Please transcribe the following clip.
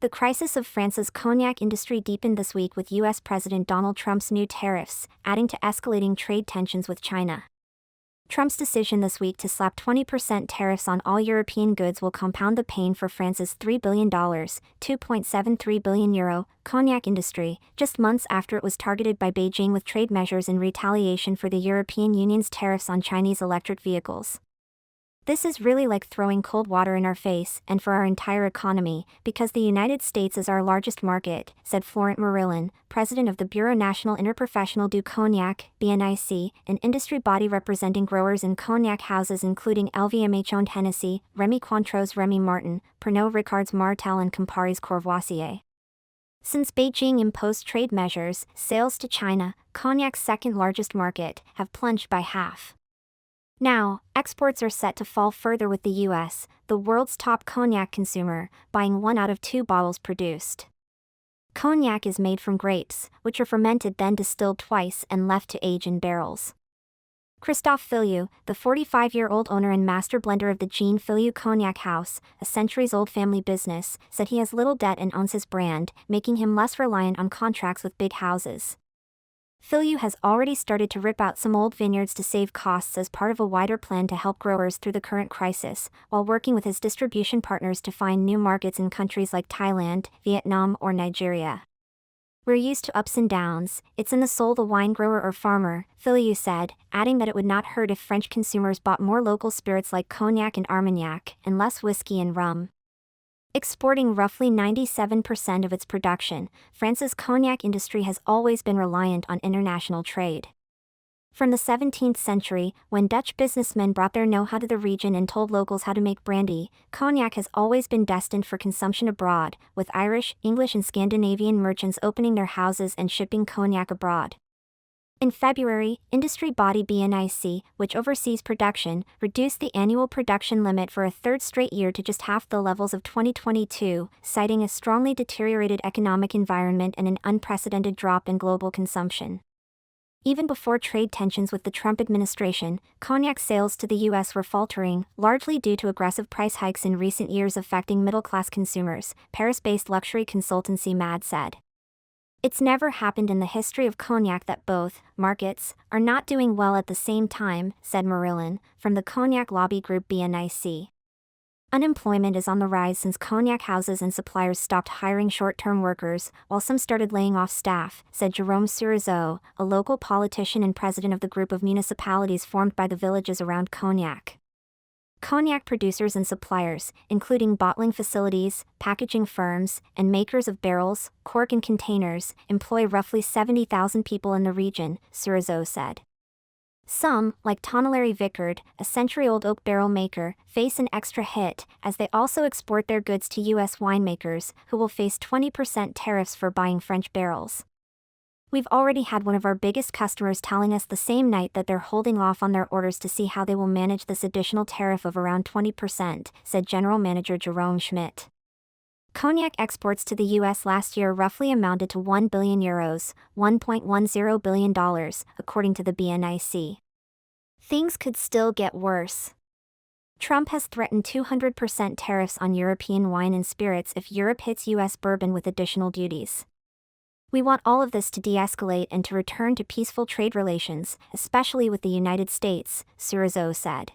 The crisis of France's cognac industry deepened this week with U.S. President Donald Trump's new tariffs, adding to escalating trade tensions with China. Trump's decision this week to slap 20% tariffs on all European goods will compound the pain for France's $3 billion (€2.73 billion) cognac industry, just months after it was targeted by Beijing with trade measures in retaliation for the European Union's tariffs on Chinese electric vehicles. This is really like throwing cold water in our face, and for our entire economy, because the United States is our largest market, said Florent Marillon, president of the Bureau National Interprofessionnel du Cognac, BNIC, an industry body representing growers in cognac houses including LVMH-owned Hennessy, Rémy Cointreau's Rémy Martin, Pernod Ricard's Martell and Campari's Courvoisier. Since Beijing imposed trade measures, sales to China, cognac's second-largest market, have plunged by half. Now, exports are set to fall further with the U.S., the world's top cognac consumer, buying 1 out of 2 bottles produced. Cognac is made from grapes, which are fermented then distilled twice and left to age in barrels. Christophe Filliou, the 45-year-old owner and master blender of the Jean Filliou Cognac House, a centuries-old family business, said he has little debt and owns his brand, making him less reliant on contracts with big houses. Filliou has already started to rip out some old vineyards to save costs as part of a wider plan to help growers through the current crisis, while working with his distribution partners to find new markets in countries like Thailand, Vietnam, or Nigeria. "We're used to ups and downs, it's in the soul the wine grower or farmer," Filliou said, adding that it would not hurt if French consumers bought more local spirits like cognac and armagnac, and less whiskey and rum. Exporting roughly 97% of its production, France's cognac industry has always been reliant on international trade. From the 17th century, when Dutch businessmen brought their know-how to the region and told locals how to make brandy, cognac has always been destined for consumption abroad, with Irish, English and Scandinavian merchants opening their houses and shipping cognac abroad. In February, industry body BNIC, which oversees production, reduced the annual production limit for a third straight year to just half the levels of 2022, citing a strongly deteriorated economic environment and an unprecedented drop in global consumption. Even before trade tensions with the Trump administration, cognac sales to the U.S. were faltering, largely due to aggressive price hikes in recent years affecting middle-class consumers, Paris-based luxury consultancy MAD said. "It's never happened in the history of cognac that both markets are not doing well at the same time," said Marillon, from the cognac lobby group BNIC. Unemployment is on the rise since cognac houses and suppliers stopped hiring short-term workers, while some started laying off staff, said Jérôme Surezeau, a local politician and president of the group of municipalities formed by the villages around Cognac. Cognac producers and suppliers, including bottling facilities, packaging firms, and makers of barrels, cork and containers, employ roughly 70,000 people in the region, Surezeau said. Some, like Tonnellaire Vicard, a century-old oak barrel maker, face an extra hit, as they also export their goods to U.S. winemakers, who will face 20% tariffs for buying French barrels. "We've already had one of our biggest customers telling us the same night that they're holding off on their orders to see how they will manage this additional tariff of around 20%, said General Manager Jerome Schmidt. Cognac exports to the U.S. last year roughly amounted to €1 billion, $1.10 billion, according to the BNIC. Things could still get worse. Trump has threatened 200% tariffs on European wine and spirits if Europe hits U.S. bourbon with additional duties. "We want all of this to de-escalate and to return to peaceful trade relations, especially with the United States," Surezeau said.